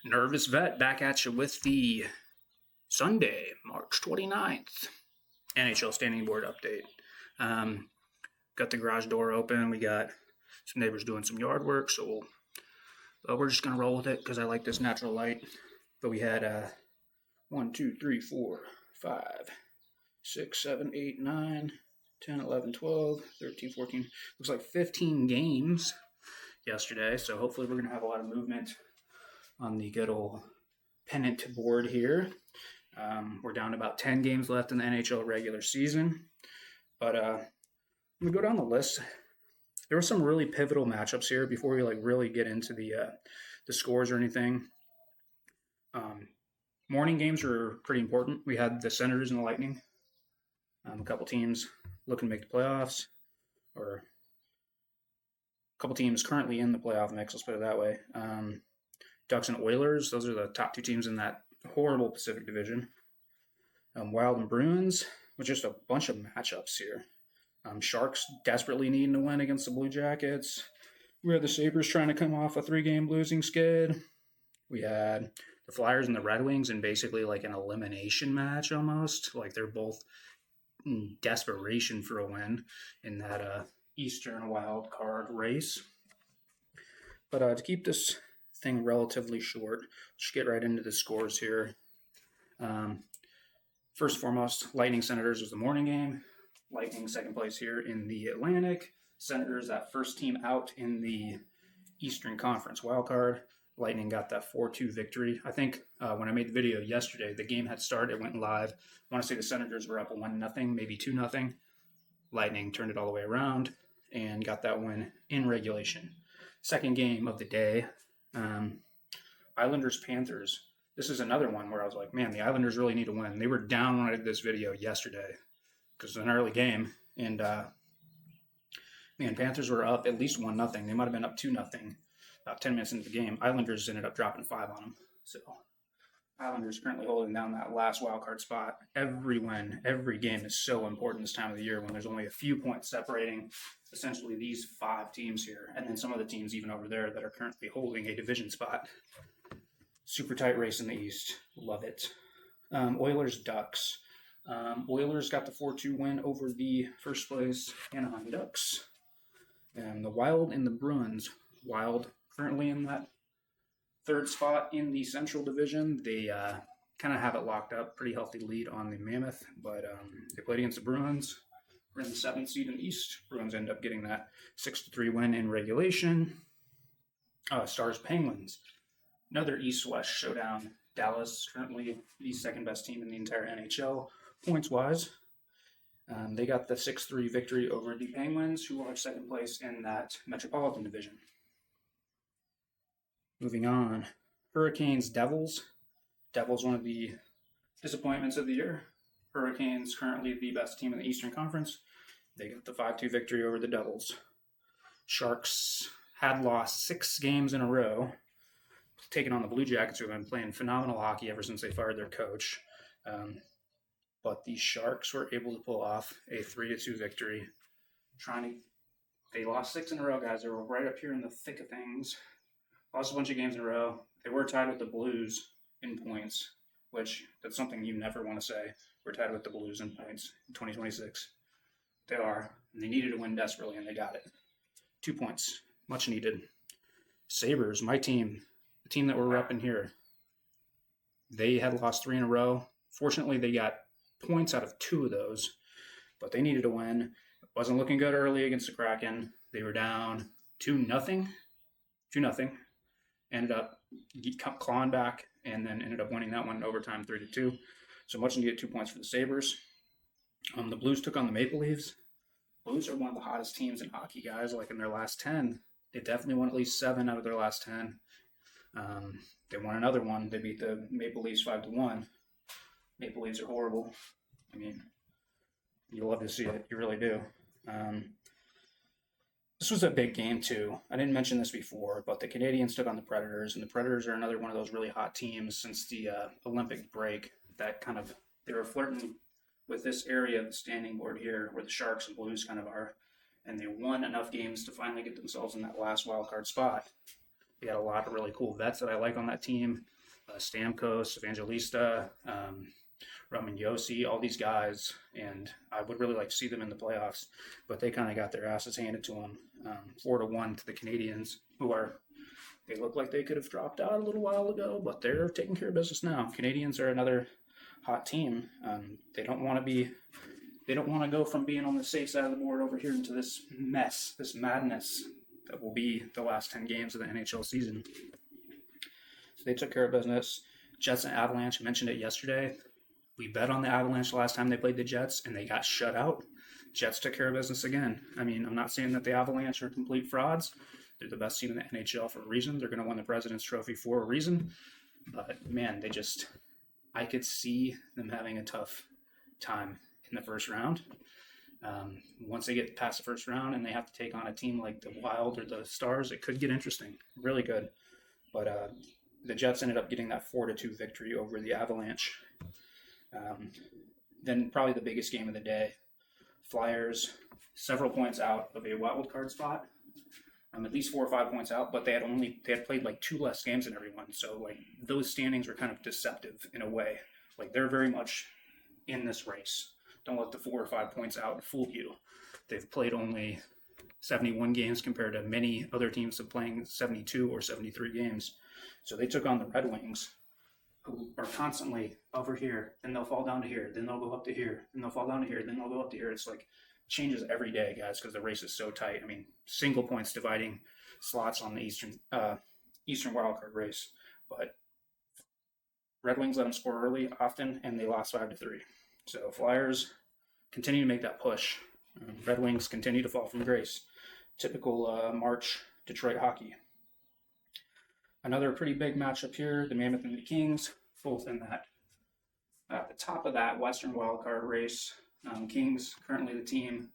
Nervous Vet back at you with the Sunday, March 29th NHL standing board update. Got the garage door open. We got some neighbors doing some yard work, so we're just going to roll with it because I like this natural light. But we had 1, 2, 3, 4, 5, 6, 7, 8, 9, 10, 11, 12, 13, 14. Looks like 15 games yesterday, so hopefully we're going to have a lot of movement on the good old pennant board here. We're down to about 10 games left in the NHL regular season. But we go down the list. There were some really pivotal matchups here before we really get into the scores or anything. Morning games were pretty important. We had the Senators and the Lightning. A couple teams looking to make the playoffs, or a couple teams currently in the playoff mix, let's put it that way. Ducks and Oilers, those are the top two teams in that horrible Pacific Division. Wild and Bruins, with just a bunch of matchups here. Sharks desperately needing to win against the Blue Jackets. We had the Sabres trying to come off a 3-game losing skid. We had the Flyers and the Red Wings in basically like an elimination match almost. Like they're both in desperation for a win in that Eastern wild card race. But to keep this thing relatively short, let's get right into the scores here. First and foremost, Lightning Senators was the morning game. Lightning second place here in the Atlantic. Senators that first team out in the Eastern Conference wildcard. Lightning got that 4-2 victory. I think when I made the video yesterday, the game had started, it went live. I want to say the Senators were up 1-0, maybe 2-0. Lightning turned it all the way around and got that win in regulation. Second game of the day, Islanders-Panthers. This is another one where I was like, man, the Islanders really need to win. They were down when I did this video yesterday because it was an early game. And, Panthers were up at least 1-0. They might have been up 2-0 about 10 minutes into the game. Islanders ended up dropping 5 on them. So Islanders currently holding down that last wildcard spot. Every win, every game is so important this time of the year when there's only a few points separating essentially these 5 teams here. And then some of the teams even over there that are currently holding a division spot. Super tight race in the East. Love it. Oilers-Ducks. Oilers got the 4-2 win over the first place Anaheim Ducks. And the Wild and the Bruins. Wild currently in that third spot in the Central Division. They kind of have it locked up. Pretty healthy lead on the Mammoth. But they played against the Bruins. We're in the 7th seed in the East. Bruins end up getting that 6-3 win in regulation. Stars-Penguins. Another East-West showdown. Dallas currently the second best team in the entire NHL, points-wise. They got the 6-3 victory over the Penguins, who are second place in that Metropolitan Division. Moving on, Hurricanes-Devils. Devils, one of the disappointments of the year. Hurricanes currently the best team in the Eastern Conference. They got the 5-2 victory over the Devils. Sharks had lost 6 games in a row, taking on the Blue Jackets, who have been playing phenomenal hockey ever since they fired their coach. But the Sharks were able to pull off a 3-2 victory. They lost 6 in a row, guys. They were right up here in the thick of things. Lost a bunch of games in a row. They were tied with the Blues in points, which that's something you never want to say. We're tied with the Blues in points in 2026. They are. And they needed to win desperately, and they got it. 2 points. Much needed. Sabres, my team. The team that we're repping here, they had lost 3 in a row. Fortunately, they got points out of 2 of those, but they needed to win. It wasn't looking good early against the Kraken. They were down 2-0. 2-0. Ended up clawing back and then ended up winning that one in overtime 3-2. So much needed 2 points for the Sabres. The Blues took on the Maple Leafs. Blues are one of the hottest teams in hockey, guys. Like in their last 10, they definitely won at least 7 out of their last 10. They won another one. They beat the Maple Leafs 5-1. Maple Leafs are horrible. I mean, you love to see it. You really do. This was a big game, too. I didn't mention this before, but the Canadiens took on the Predators, and the Predators are another one of those really hot teams since the Olympic break that they were flirting with this area of the standing board here where the Sharks and Blues kind of are, and they won enough games to finally get themselves in that last wild card spot. We had a lot of really cool vets that I like on that team. Stamkos, Evangelista, Roman Yossi, all these guys, and I would really like to see them in the playoffs, but they kind of got their asses handed to them, 4-1 to the Canadians, they look like they could have dropped out a little while ago, but they're taking care of business now. Canadians are another hot team. They don't want to go from being on the safe side of the board over here into this mess, this madness that will be the last 10 games of the NHL season. So they took care of business. Jets and Avalanche, I mentioned it yesterday. We bet on the Avalanche last time they played the Jets, and they got shut out. Jets took care of business again. I mean, I'm not saying that the Avalanche are complete frauds. They're the best team in the NHL for a reason. They're going to win the President's Trophy for a reason. But, man, I could see them having a tough time in the first round. Once they get past the first round and they have to take on a team like the Wild or the Stars, it could get interesting. Really good. But the Jets ended up getting that 4-2 victory over the Avalanche. Then probably the biggest game of the day. Flyers, several points out of a wild card spot. At least 4 or 5 points out, but they had played like 2 less games than everyone. So like those standings were kind of deceptive in a way. Like they're very much in this race. Don't let the 4 or 5 points out fool you. They've played only 71 games compared to many other teams of playing 72 or 73 games. So they took on the Red Wings, who are constantly over here, then they'll fall down to here, then they'll go up to here, then they'll fall down to here, then they'll go up to here. It's like changes every day, guys, because the race is so tight. I mean, single points dividing slots on the Eastern wildcard race. But Red Wings let them score early often, and they lost 5-3. So Flyers continue to make that push. Red Wings continue to fall from grace. Typical March Detroit hockey. Another pretty big matchup here, the Mammoth and the Kings, both in that at the top of that Western wildcard race. Kings currently the team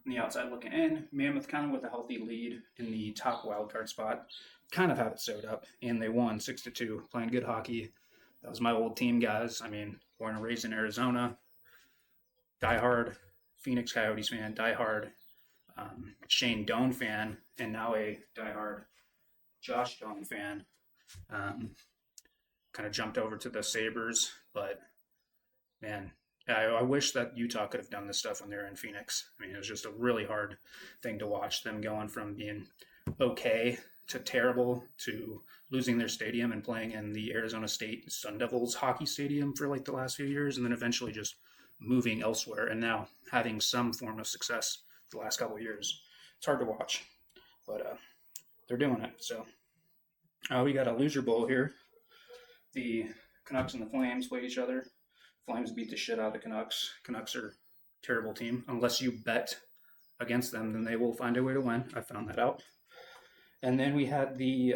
on the outside looking in. Mammoth kind of with a healthy lead in the top wildcard spot. Kind of had it sewed up, and they won 6-2, playing good hockey. That was my old team, guys. I mean, born and raised in Arizona. Diehard Phoenix Coyotes fan, diehard Shane Doan fan, and now a diehard Josh Doan fan. Kind of jumped over to the Sabres, but man, I wish that Utah could have done this stuff when they were in Phoenix. I mean, it was just a really hard thing to watch them going from being okay to terrible to losing their stadium and playing in the Arizona State Sun Devils hockey stadium for like the last few years, and then eventually just moving elsewhere and now having some form of success the last couple of years. It's hard to watch, but they're doing it. So we got a loser bowl here. The Canucks and the Flames play each other. Flames beat the shit out of the Canucks. Canucks are a terrible team. Unless you bet against them, then they will find a way to win. I found that out. And then we had the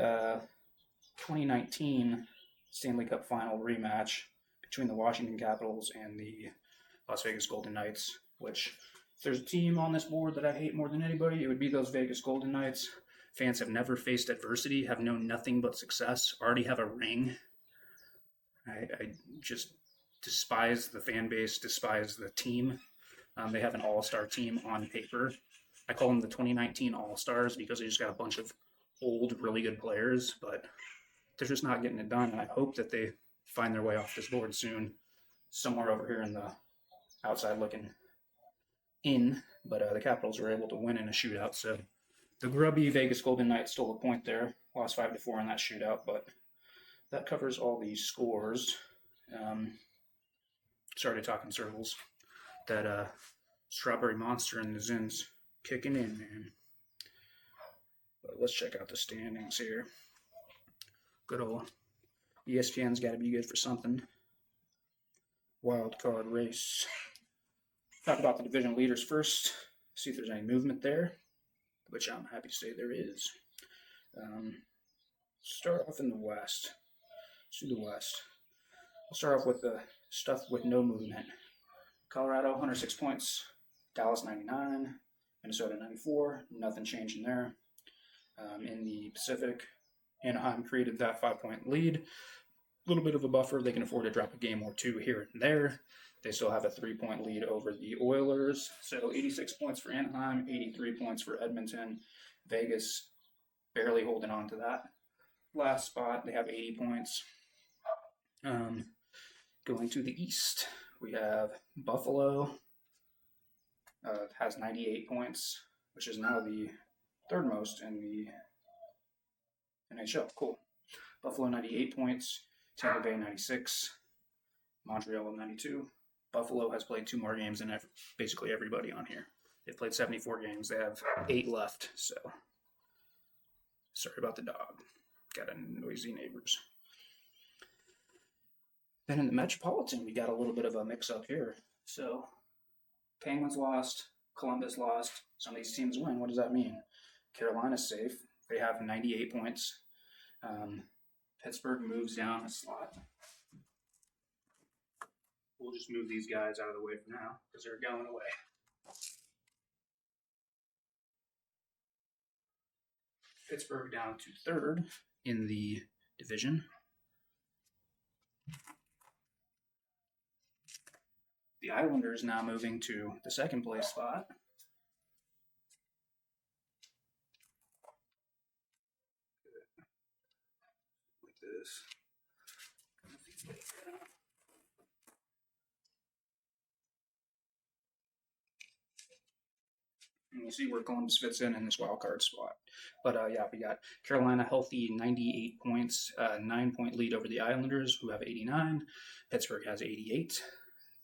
2019 Stanley Cup Final rematch between the Washington Capitals and the Las Vegas Golden Knights, which if there's a team on this board that I hate more than anybody, it would be those Vegas Golden Knights. Fans have never faced adversity, have known nothing but success, already have a ring. I just despise the fan base, despise the team. They have an all-star team on paper. I call them the 2019 All-Stars because they just got a bunch of old, really good players, but they're just not getting it done. And I hope that they find their way off this board soon, somewhere over here in the outside looking in. But the Capitals were able to win in a shootout. So the grubby Vegas Golden Knights stole a point there, lost 5-4 in that shootout, but that covers all the scores. Started talking circles. That Strawberry Monster in the Zin's kicking in, man. But let's check out the standings here. Good old ESPN's got to be good for something. Wild card race. Talk about the division leaders first. See if there's any movement there, which I'm happy to say there is. Start off in the West. To the West. We'll start off with the stuff with no movement. Colorado, 106 points. Dallas, 99. Minnesota, 94. Nothing changing there. In the Pacific, Anaheim created that 5-point lead. A little bit of a buffer. They can afford to drop a game or two here and there. They still have a 3-point lead over the Oilers. So 86 points for Anaheim, 83 points for Edmonton. Vegas barely holding on to that. last spot, they have 80 points. Going to the East, we have Buffalo, has 98 points, which is now the third most in the NHL. Cool. Buffalo 98 points, Tampa Bay 96, Montreal 92. Buffalo has played 2 more games than basically everybody on here. They've played 74 games. They have 8 left, so sorry about the dog. Got a noisy neighbors. Then in the Metropolitan, we got a little bit of a mix-up here. So Penguins lost, Columbus lost. Some of these teams win. What does that mean? Carolina's safe. They have 98 points. Pittsburgh moves down a slot. We'll just move these guys out of the way for now because they're going away. Pittsburgh down to third in the division. The Islanders now moving to the second place spot. Like this. And you see where Columbus fits in this wild card spot. But yeah, we got Carolina healthy, 98 points, 9-point lead over the Islanders, who have 89. Pittsburgh has 88.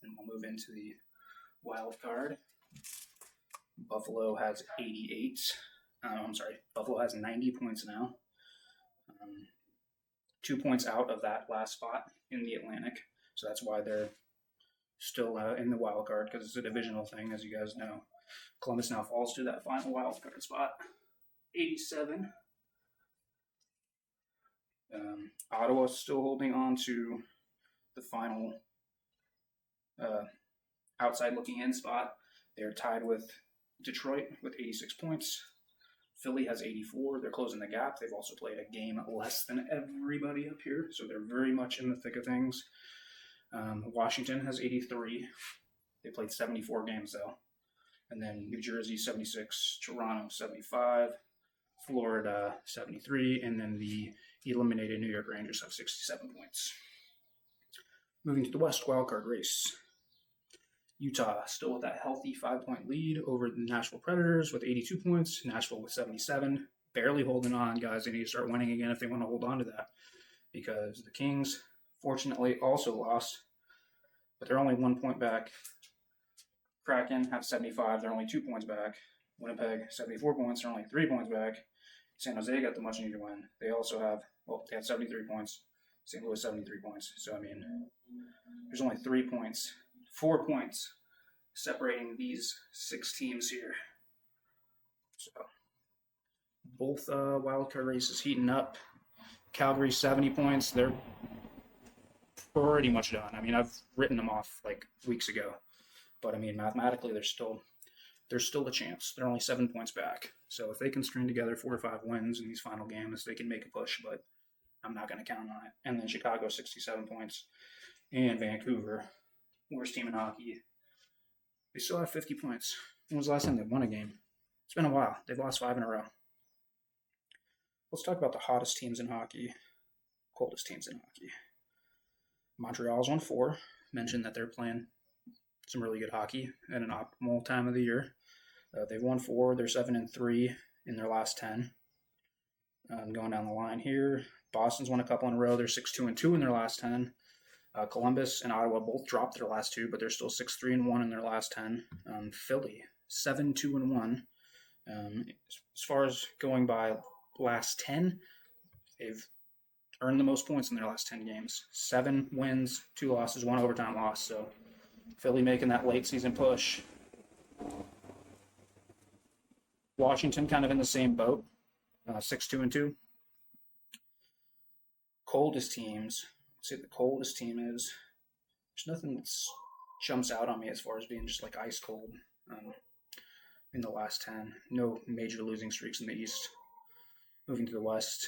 And we'll move into the wild card. Buffalo has 88. Buffalo has 90 points now. 2 points out of that last spot in the Atlantic. So that's why they're still in the wild card, because it's a divisional thing, as you guys know. Columbus now falls to that final wild card spot. 87. Ottawa's still holding on to the final outside looking in spot. They're tied with Detroit with 86 points. Philly has 84. They're closing the gap. They've also played a game less than everybody up here, so they're very much in the thick of things. Washington has 83. They played 74 games, though. And then New Jersey, 76. Toronto, 75. Florida, 73. And then the eliminated New York Rangers have 67 points. Moving to the West wildcard race. Utah still with that healthy 5-point lead over the Nashville Predators with 82 points. Nashville with 77. Barely holding on, guys. They need to start winning again if they want to hold on to that. Because the Kings, fortunately, also lost. But they're only 1 point back. Kraken have 75. They're only 2 points back. Winnipeg, 74 points. They're only 3 points back. San Jose got the much needed win. They also have, they had 73 points. St. Louis, 73 points. So, I mean, there's only 3 points. 4 points separating these 6 teams here. So, both wildcard races heating up. Calgary, 70 points. They're pretty much done. I mean, I've written them off like weeks ago. But, I mean, mathematically, there's still a chance. They're only 7 points back. So, if they can string together 4 or 5 wins in these final games, they can make a push. But I'm not going to count on it. And then Chicago, 67 points. And Vancouver, worst team in hockey. They still have 50 points. When was the last time they won a game? It's been a while. They've lost 5 in a row. Let's talk about the hottest teams in hockey, coldest teams in hockey. Montreal's won 4. Mentioned that they're playing some really good hockey at an optimal time of the year. They've won 4. They're 7-3 in their last 10. Going down the line here, Boston's won a couple in a row. They're 6-2-2 in their last 10. Columbus and Ottawa both dropped their last 2, but they're still 6-3-1 in their last 10. Philly, 7-2-1. As far as going by last 10, they've earned the most points in their last 10 games. 7 wins, 2 losses, 1 overtime loss. So Philly making that late season push. Washington kind of in the same boat, 6-2-2. Coldest teams. See, the coldest team is, there's nothing that jumps out on me as far as being just like ice cold in the last 10. No major losing streaks in the East. Moving to the West,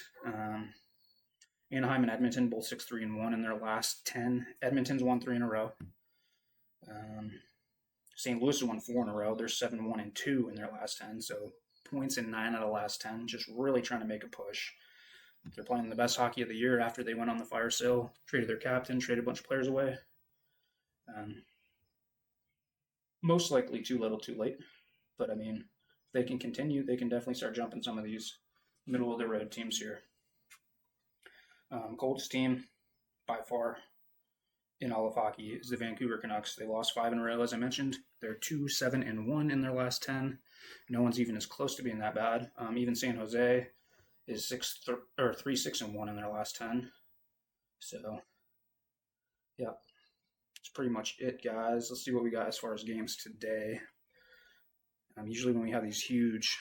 Anaheim and Edmonton both 6-3-1 in their last 10. Edmonton's won 3 in a row. St. Louis has won 4 in a row. They're 7-1-2 in their last 10. So points in 9 out of the last 10. Just really trying to make a push. They're playing the best hockey of the year after they went on the fire sale, traded their captain, traded a bunch of players away. Most likely too little, too late. But I mean, if they can continue, they can definitely start jumping some of these middle of the road teams here. Coldest team by far in all of hockey is the Vancouver Canucks. They lost 5 in a row, as I mentioned. They're 2-7-1 in their last 10. No one's even as close to being that bad. Even San Jose is 3-6-1 in their last 10. So, yeah, that's pretty much it, guys. Let's see what we got as far as games today. Usually when we have these huge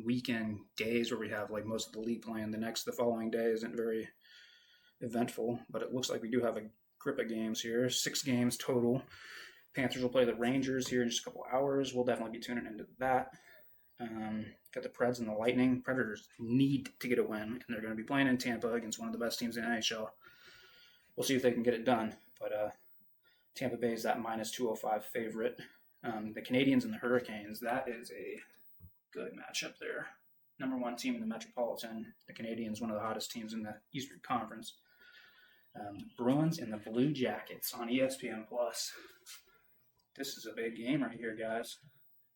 weekend days where we have like most of the league playing, the following day isn't very eventful, but it looks like we do have a grip of games here. 6 games total. Panthers will play the Rangers here in just a couple hours. We'll definitely be tuning into that. Got the Preds and the Lightning. Predators need to get a win, and they're going to be playing in Tampa against one of the best teams in the NHL. We'll see if they can get it done, but Tampa Bay is that minus 205 favorite. The Canadiens and the Hurricanes, that is a good matchup there. Number 1 team in the Metropolitan. The Canadiens, one of the hottest teams in the Eastern Conference. Bruins and the Blue Jackets on ESPN+. This is a big game right here, guys.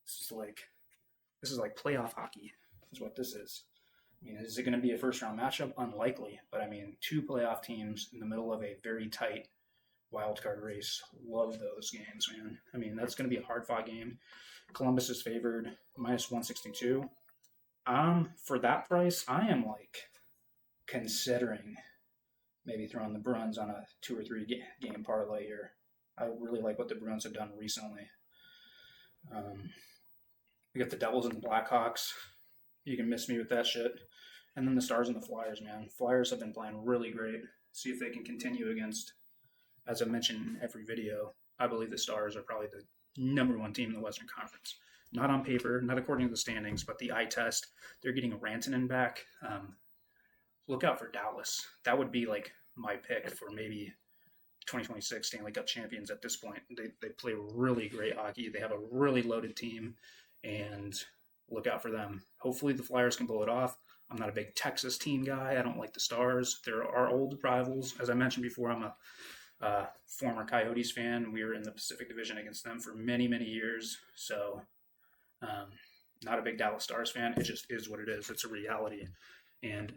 This is like playoff hockey, is what this is. I mean, is it going to be a first-round matchup? Unlikely. But, I mean, 2 playoff teams in the middle of a very tight wildcard race. Love those games, man. I mean, that's going to be a hard-fought game. Columbus is favored minus 162. For that price, I am, considering maybe throwing the Bruins on a 2 or 3 game parlay here. I really like what the Bruins have done recently. We got the Devils and the Blackhawks. You can miss me with that shit. And then the Stars and the Flyers, man. Flyers have been playing really great. See if they can continue against, as I mentioned in every video, I believe the Stars are probably the number 1 team in the Western Conference. Not on paper, not according to the standings, but the eye test. They're getting Rantanen back. Look out for Dallas. That would be my pick for maybe 2026 Stanley Cup champions at this point. They play really great hockey. They have a really loaded team, and look out for them. Hopefully the Flyers can pull it off. I'm not a big Texas team guy. I don't like the Stars. They're our old rivals. As I mentioned before, I'm a former Coyotes fan. We were in the Pacific Division against them for many, many years. So not a big Dallas Stars fan. It just is what it is. It's a reality. And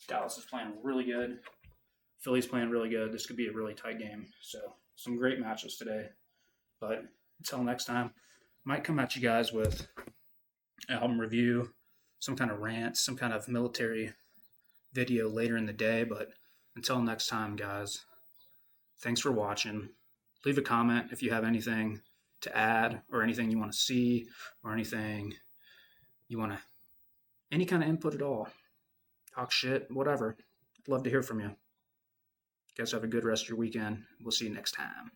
Dallas is playing really good. Philly's playing really good. This could be a really tight game. So some great matches today. But until next time, might come at you guys with an album review, some kind of rant, some kind of military video later in the day. But until next time, guys, thanks for watching. Leave a comment if you have anything to add or anything you want to see or anything you want to, any kind of input at all. Talk shit, whatever. I'd love to hear from you. You guys have a good rest of your weekend. We'll see you next time.